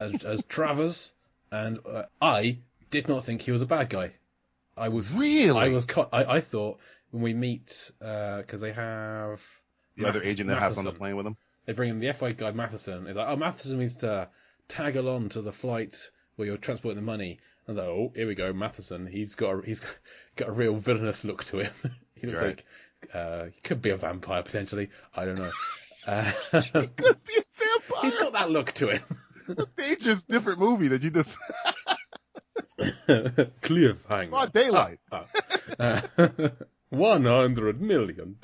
as Travers, and I did not think he was a bad guy. Really? I thought when we meet, because they have The other agent that has on the Matheson. plane with him? They bring in the FBI guy Matheson. He's like, oh, Matheson needs to tag along to the flight where you're transporting the money. And they're like, oh, here we go, Matheson. He's got a real villainous look to him. He looks Right. like he could be a vampire potentially. I don't know. He could be a vampire. He's got that look to him. A dangerous, different movie that you just... Cliffhanger. Broad daylight. $100 million.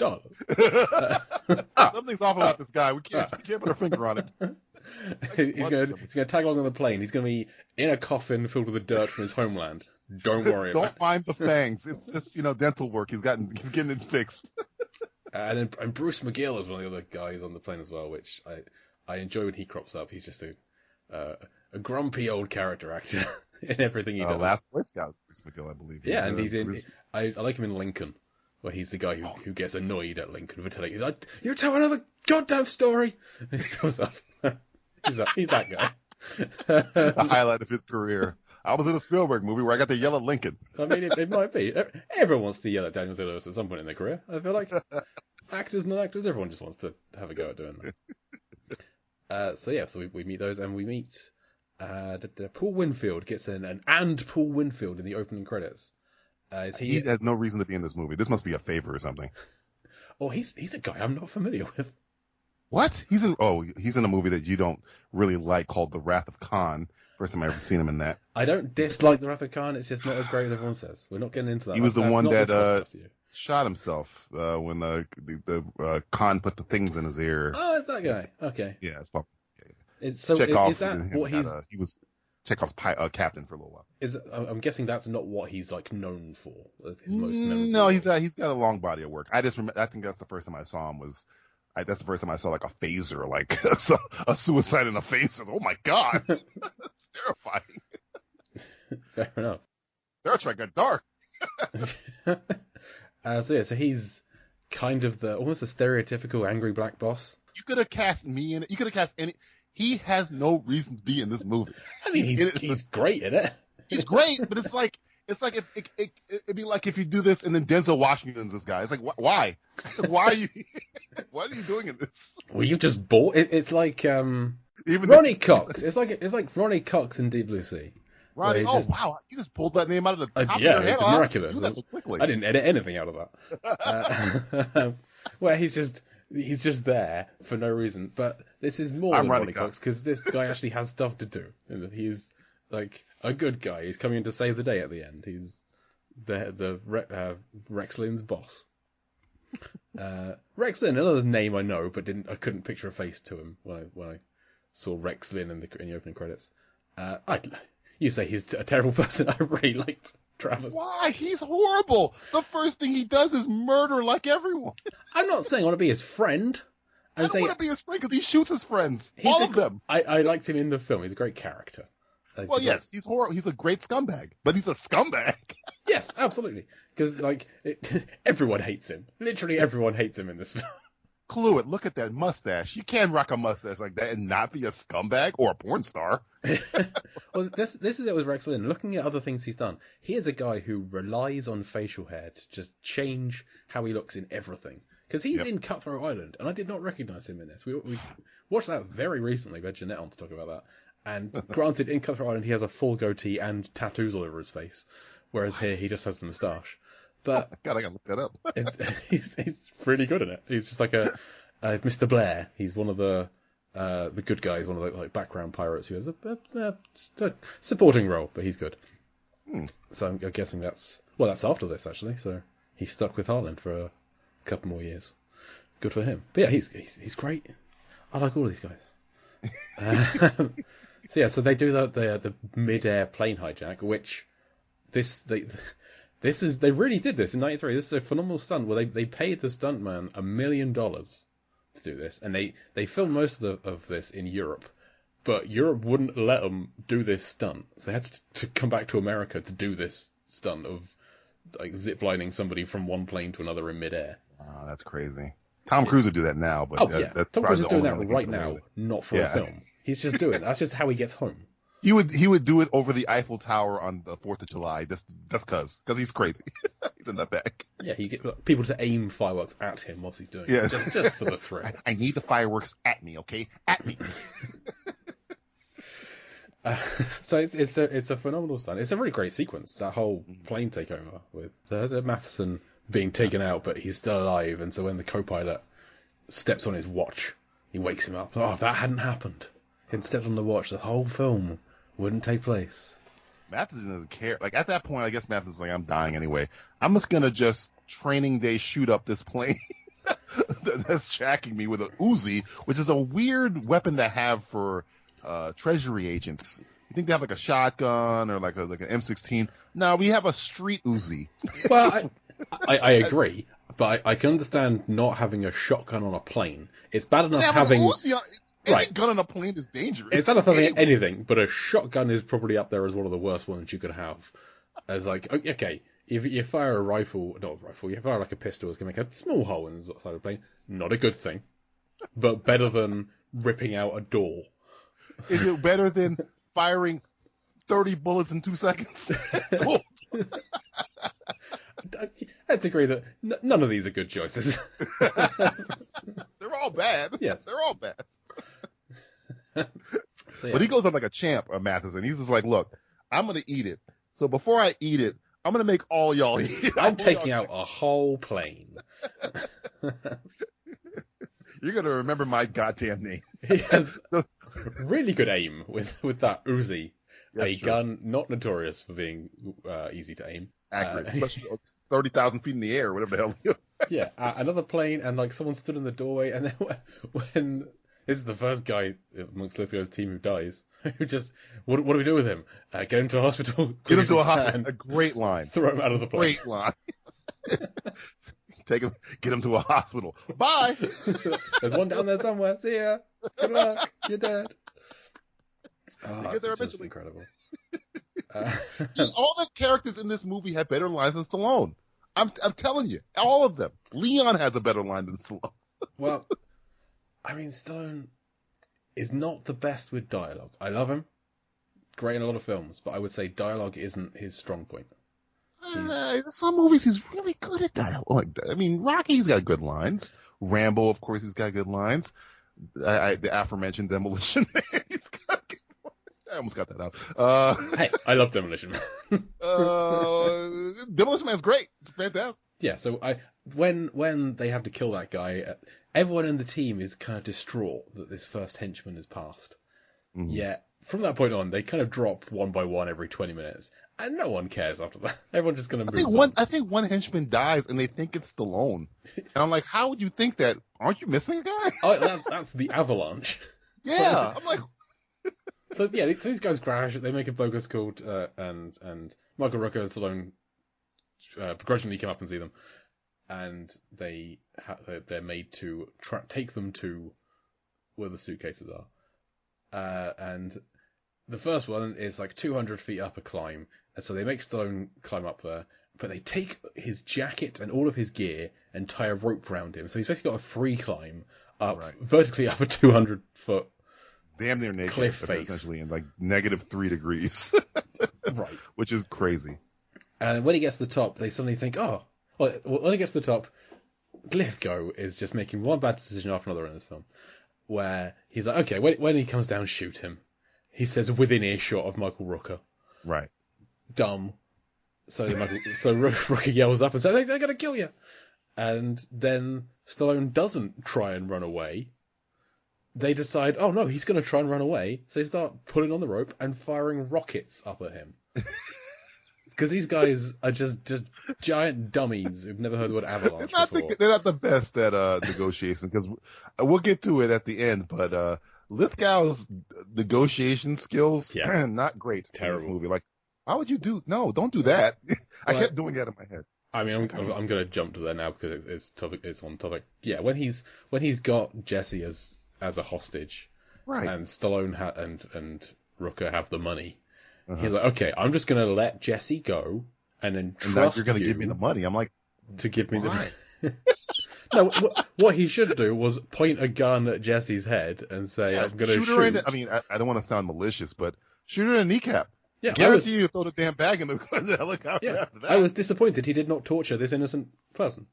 Something's off about this guy. We can't put our finger on it. He's gonna tag along on the plane. He's gonna be in a coffin filled with the dirt from his homeland. Don't worry about it. Don't mind the fangs. It's just, dental work. He's getting it fixed. And Bruce McGill is one of the other guys on the plane as well, which I enjoy when he crops up. He's just a grumpy old character actor in everything he does. Last Boy Scout, Bruce McGill, I believe. Yeah, and he's in. I like him in Lincoln, where he's the guy who gets annoyed at Lincoln for telling. He's like, "You tell another goddamn story." And he tells up. He's that guy. The highlight of his career. I was in a Spielberg movie where I got to yell at Lincoln. I mean, it might be. Everyone wants to yell at Daniel Day-Lewis at some point in their career. I feel like actors, non-actors, everyone just wants to have a go at doing that. So we meet those, and we meet Paul Winfield gets in, and Paul Winfield in the opening credits. He has no reason to be in this movie. This must be a favor or something. Oh, he's a guy I'm not familiar with. What? He's in a movie that you don't really like called The Wrath of Khan. First time I ever seen him in that. I don't dislike The Wrath of Khan. It's just not as great as everyone says. We're not getting into that. He was the one that shot himself when the Khan put the things in his ear. Oh, it's that guy. Okay. Yeah, it's Bob. Is that what he was Chekhov's captain for a little while. I'm guessing that's not what he's like known for. His most memorable no, he's got a long body of work. I think that's the first time I saw him that's the first time I saw like a phaser, like a suicide in a phaser. Oh my god, terrifying. Fair enough. Star Trek got dark. So he's kind of almost a stereotypical angry black boss. You could have cast me in it. You could have cast any. He has no reason to be in this movie. I mean, he's great in it. He's great, but it's like if it'd be like if you do this and then Denzel Washington's this guy. It's like why? Why are you? What are you doing in this? Well, you just bought it. It's like Ronnie Cox. It's like Ronnie Cox in Deep Blue Sea. Ronnie. Wow! You just pulled that name out of the top of your head. It's miraculous. Do that so quickly. I didn't edit anything out of that. Where he's just there for no reason. But this is more than Ronnie Cox because this guy actually has stuff to do. He's like a good guy. He's coming in to save the day at the end. He's the Rex Lynn's boss. Rex Lynn, another name I know, but I couldn't picture a face to him when I saw Rex Lynn in the opening credits. You say he's a terrible person. I really liked Travis. Why? He's horrible. The first thing he does is murder like everyone. I'm not saying I want to be his friend. I don't want to be his friend because he shoots his friends. All of them. I liked him in the film. He's a great character. Well, yes, he's horrible. He's a great scumbag, but he's a scumbag. Yes, absolutely. Because everyone hates him. Literally everyone hates him in this film. Clue it. Look at that mustache. You can rock a mustache like that and not be a scumbag or a porn star. Well, this is it with Rex Lynn. Looking at other things he's done, he is a guy who relies on facial hair to just change how he looks in everything. Because he's in Cutthroat Island, and I did not recognize him in this. We watched that very recently. We had Jeanette on to talk about that. And granted, in Cutthroat Island, he has a full goatee and tattoos all over his face, whereas here he just has the moustache. But God, I gotta look that up. He's really good in it. He's just like a Mr. Blair. He's one of the good guys, one of the background pirates who has a supporting role, but he's good. So I'm guessing that's after this actually. So he's stuck with Harlan for a couple more years. Good for him. But yeah, he's great. I like all of these guys. So they do the mid-air plane hijack, which they really did this in '93. This is a phenomenal stunt where they paid the stuntman $1 million to do this, and they filmed most of this in Europe, but Europe wouldn't let them do this stunt, so they had to come back to America to do this stunt of ziplining somebody from one plane to another in midair. Oh, that's crazy. Tom Cruise would do that now, but Tom Cruise is doing that right now, not for a film. He's just doing it. That's just how he gets home. He would do it over the Eiffel Tower on the 4th of July, just because he's crazy. He's a nutbag. Yeah, he get people to aim fireworks at him whilst he's doing Yeah. it, just for the thrill. I need the fireworks at me, okay? At me. So it's a phenomenal stunt. It's a really great sequence. That whole plane takeover with the Matheson being taken out, but he's still alive. And so when the co-pilot steps on his watch, he wakes him up. Oh, if that hadn't happened, he had stepped on the watch, the whole film wouldn't take place. Matheson doesn't care. Like, at that point, I guess Matheson's like, I'm dying anyway. I'm just gonna just training day shoot up this plane that's tracking me with a Uzi, which is a weird weapon to have for treasury agents. You think they have like a shotgun or like an M16? No, we have a street Uzi. Well, I agree, but I can understand not having a shotgun on a plane. It's bad enough having an Uzi on, right. Any gun on a plane is dangerous. It's bad enough having anything, but a shotgun is probably up there as one of the worst ones you could have. As like, okay, if you fire a rifle, not a rifle, you fire like a pistol, it's going to make a small hole in the side of the plane. Not a good thing, but better than ripping out a door. Is it better than firing 30 bullets in 2 seconds? Let's agree that none of these are good choices. They're all bad. Yes. They're all bad. So, yeah. But he goes on like a champ, Matheson. He's just like, look, I'm going to eat it. So before I eat it, I'm going to make all y'all eat it. I'm taking out a whole plane. You're going to remember my goddamn name. He has really good aim with that Uzi. That's true. Gun not notorious for being easy to aim. Accurate, especially 30,000 feet in the air, whatever the hell. Yeah, another plane, and like someone stood in the doorway, and then when this is the first guy amongst Lithgow's team who dies, who just what do we do with him? Get him to a hospital. Get him to a hospital. A great line. Throw him out of the plane. Great line. Take him, get him to a hospital. Bye. There's one down there somewhere. See ya. Good luck. You're dead. Oh, get there that's just eventually. incredible. All the characters in this movie have better lines than Stallone. I'm telling you, all of them. Leon has a better line than Stallone. Well, I mean, Stallone is not the best with dialogue. I love him. Great in a lot of films, but I would say dialogue isn't his strong point. Some movies he's really good at dialogue. I mean, Rocky's got good lines. Rambo, of course, he's got good lines. The aforementioned Demolition Man, he's got good lines. I almost got that out. Hey, I love Demolition Man. Demolition Man's great. It's fantastic. Yeah, so when they have to kill that guy, everyone in the team is kind of distraught that this first henchman has passed. Mm-hmm. Yeah, from that point on, they kind of drop one by one every 20 minutes, and no one cares after that. Everyone's just going to move on. I think one henchman dies, and they think it's Stallone. And I'm like, how would you think that? Aren't you missing a guy? Oh, that's the Avalanche. Yeah, I'm like... So yeah, so these guys crash. They make a bogus call, and Michael Rooker and Stallone begrudgingly come up and see them, and they're made to take them to where the suitcases are. And the first one is like 200 feet up a climb, and so they make Stallone climb up there, but they take his jacket and all of his gear and tie a rope around him, so he's basically got a free climb up vertically up a 200-foot. Damn near naked, cliff face, essentially, in like -3 degrees, right? Which is crazy. And when he gets to the top, they suddenly think, when he gets to the top, Lithgow is just making one bad decision after another in this film, where he's like, okay, when he comes down, shoot him. He says within earshot of Michael Rooker. Right. Dumb. So Rooker yells up and says, they're going to kill you. And then Stallone doesn't try and run away. They decide, oh no, he's going to try and run away. So they start pulling on the rope and firing rockets up at him. Because these guys are just giant dummies who've never heard the word avalanche before. They're not the best at negotiation, because we'll get to it at the end, but Lithgow's negotiation skills, not great. Terrible. In this movie. Like, how would you don't do that. I kept doing that in my head. I mean, I'm going to jump to there now because it's on topic. Yeah, when he's got Jesse as a hostage, right? And Stallone and Rooker have the money. He's like, okay, I'm just going to let Jesse go, and then trust you're going to give me the money. I'm like, to give me why? the No, what he should do was point a gun at Jesse's head and say, "I'm going to shoot." Her in I mean, I don't want to sound malicious, but shoot her in the kneecap. Yeah, guarantee you throw the damn bag in the helicopter after that. I was disappointed he did not torture this innocent person.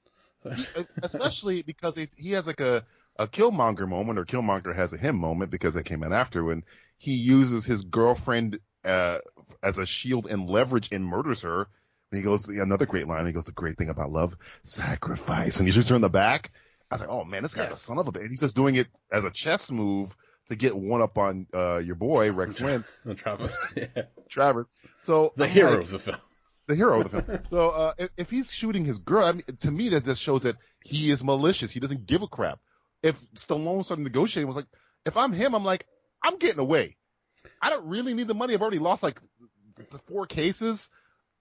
Especially because he has like a Killmonger moment, or Killmonger has a him moment, because that came out after, when he uses his girlfriend as a shield and leverage and murders her. And he goes, another great line, he goes, the great thing about love, sacrifice. And he shoots her in the back. I was like, oh man, this guy's a son of a bitch. He's just doing it as a chess move to get one up on your boy, Rex Wynn. Travis. Yeah. Travis. So the hero of the film. The hero of the film. So if he's shooting his girl, I mean, to me that just shows that he is malicious. He doesn't give a crap. If Stallone started negotiating, was like, if I'm him, I'm like, I'm getting away. I don't really need the money. I've already lost like 4 cases.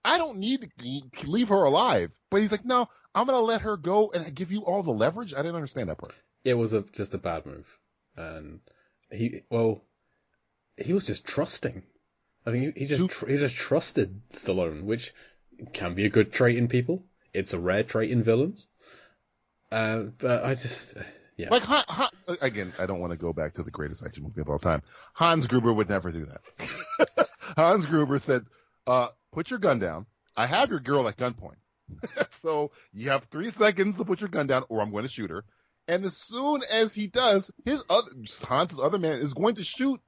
I don't need to leave her alive. But he's like, no, I'm going to let her go and give you all the leverage. I didn't understand that part. It was just a bad move. And he was just trusting. I think he just trusted Stallone, which can be a good trait in people. It's a rare trait in villains. But I just, yeah. Like, again, I don't want to go back to the greatest action movie of all time. Hans Gruber would never do that. Hans Gruber said, put your gun down. I have your girl at gunpoint. So you have 3 seconds to put your gun down, or I'm going to shoot her. And as soon as he does, Hans's other man is going to shoot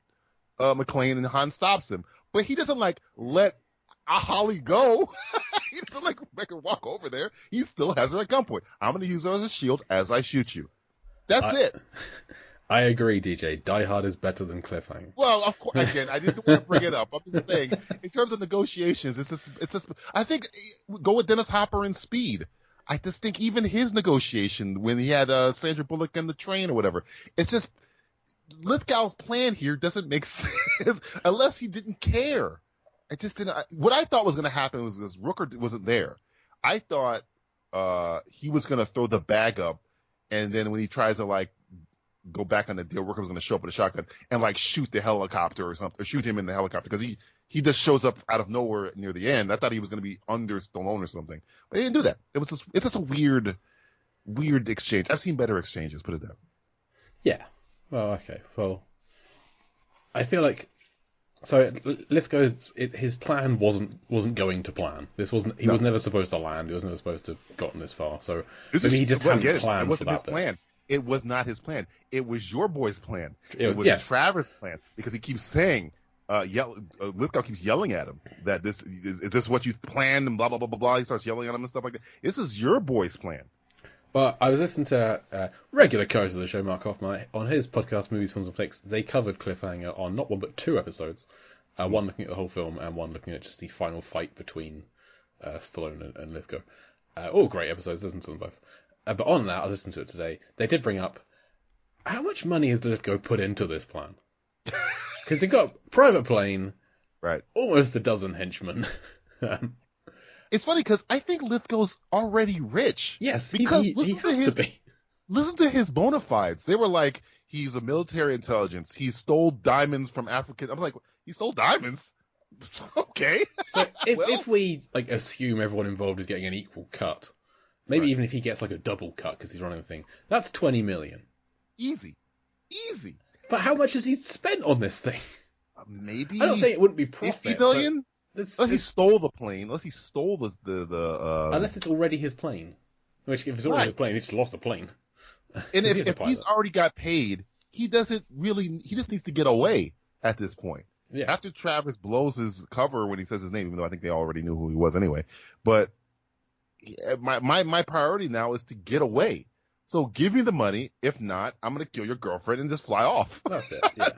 McClane, and Hans stops him. But he doesn't let Holly go. He doesn't make her walk over there. He still has her at gunpoint. I'm going to use her as a shield as I shoot you. That's it. I agree, DJ. Die Hard is better than Cliffhanger. Well, of course. Again, I didn't want to bring it up. I'm just saying, in terms of negotiations, it's just. I think go with Dennis Hopper and Speed. I just think even his negotiation when he had Sandra Bullock in the train or whatever, it's just Lithgow's plan here doesn't make sense unless he didn't care. I just didn't. What I thought was going to happen was this: Rooker wasn't there. I thought he was going to throw the bag up, and then when he tries to go back on the deal, Rooker was going to show up with a shotgun and shoot the helicopter or something, or shoot him in the helicopter, because he just shows up out of nowhere near the end. I thought he was going to be under Stallone or something, but he didn't do that. It's just a weird exchange. I've seen better exchanges, put it that way. Yeah. Well, okay. Well, I feel like Lithgow's his plan wasn't going to plan. He was never supposed to land. He was never supposed to have gotten this far. So maybe he just hadn't planned for that. It wasn't his plan. It was not his plan. It was your boy's plan. It was Travis' plan, because he keeps saying, Lithgow keeps yelling at him that is this what you planned, and blah blah blah blah blah. He starts yelling at him and stuff like that. This is your boy's plan. Well, I was listening to regular co-host of the show, Mark Hoffman, on his podcast, Movies, Films and Flicks. They covered Cliffhanger on not one but 2 episodes. One looking at the whole film, and one looking at just the final fight between Stallone and Lithgow. All great episodes, listen to them both. But on that, I listened to it today. They did bring up, how much money has Lithgow put into this plan? Because they've got a private plane, right? Almost a dozen henchmen. It's funny because I think Lithgow's already rich. Yes, because he has to be. Listen to his bona fides. They were like, he's a military intelligence. He stole diamonds from African. I'm like, he stole diamonds? Okay. So if we assume everyone involved is getting an equal cut, maybe even if he gets a double cut because he's running the thing, that's $20 million. Easy. But how much has he spent on this thing? Maybe. I'm not saying it wouldn't be profit. $50 billion? Unless he stole the plane. Unless he stole the Unless it's already his plane. Which, if it's already his plane, he just lost a plane. And if he's already got paid, he just needs to get away at this point. Yeah. After Travis blows his cover when he says his name, even though I think they already knew who he was anyway. But my priority now is to get away. So give me the money. If not, I'm going to kill your girlfriend and just fly off. That's it, yeah.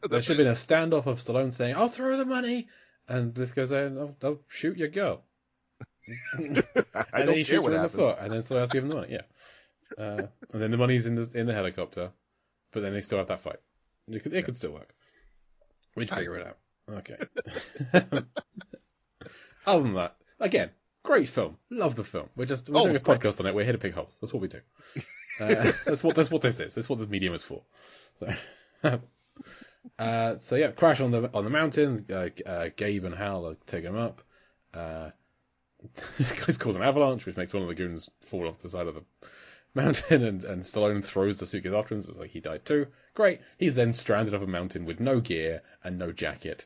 There should have been a standoff of Stallone saying, I'll throw the money. And this goes in, I'll shoot your girl. And then he shoots her in the foot, and then Stallone has to give him the money, yeah. And then the money's in the helicopter, but then they still have that fight. It could still work. We'd figure it out. Okay. Other than that, again, great film. Love the film. We're doing a podcast on it. We're here to pick holes. That's what we do. That's what this is. That's what this medium is for. So yeah, crash on the mountain. Gabe and Hal are taking him up. This guy's causing an avalanche, which makes one of the goons fall off the side of mountain, and Stallone throws the suitcase after him. So it's like he died too. Great. He's then stranded up a mountain with no gear and no jacket.